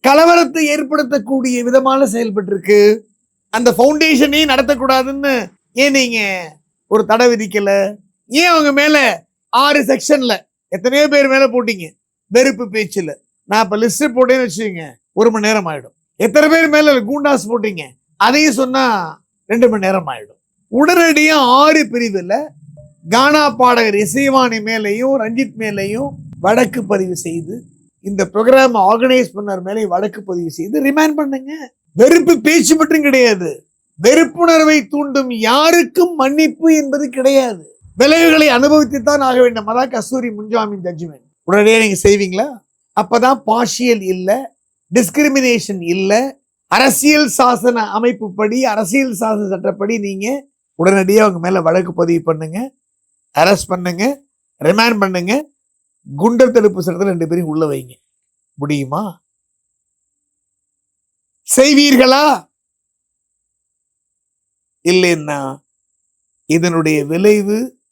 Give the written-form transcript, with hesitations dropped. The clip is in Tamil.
கலவரத்தை ஏற்படுத்தக்கூடிய விதமான செயல்பட்டு இருக்கு. அந்த பவுண்டேஷனே நடத்தக்கூடாதுன்னு ஏன் நீங்க ஒரு தடை விதிக்கல? ஏன் அவங்க மேல 6 செக்ஷன்ல எத்தனையோ பேர் மேல போட்டீங்க வெறுப்பு பேச்சுல? நான் இப்ப லிஸ்ட் போட்டேன்னு வச்சுக்கோங்க, 1 மணி நேரம் ஆயிடும். எத்தனை பேர் மேல கூண்டாஸ் போட்டீங்க, அதையும் சொன்னா 2 மணி நேரம் ஆயிடும். உடனடியா 6 பிரிவுல கானா பாடகர் இசைவாணி மேலையும் ரஞ்சித் மேலையும் வழக்கு பதிவு செய்து, இந்த ப்ரோக்ராம் ஆர்கனைஸ் பண்ணர் மேலே வழக்கு பதிவு செய்து ரிமாண்ட் பண்ணுங்க. வெறுப்பு பேச்சு மட்டும் கிடையாது, வெறுப்புணர்வை தூண்டும் யாருக்கும் மன்னிப்பு என்பது கிடையாது. விளைவுகளை அனுபவித்துத்தான் ஆக வேண்டும். அதான் கஸ்தூரி முன்ஜாமீன் ஜட்ஜ்மெண்ட். உடனடியாக நீங்க செய்வீங்களா? அப்பதான் பார்ஷியல் இல்ல, டிஸ்கிரிமினேஷன் இல்ல. அரசியல் சாசன அமைப்புப்படி, அரசியல் சாசன சட்டப்படி நீங்க உடனடியாக அவங்க மேல வழக்கு பதிவு பண்ணுங்க, அரெஸ்ட் பண்ணுங்க, ரிமாண்ட் பண்ணுங்க. குண்டர் தடுப்பு சட்டத்தில் 2 பேரையும் உள்ள வைங்க. முடியுமா? செய்வீர்களா? இல்லைன்னா இதனுடைய விளைவு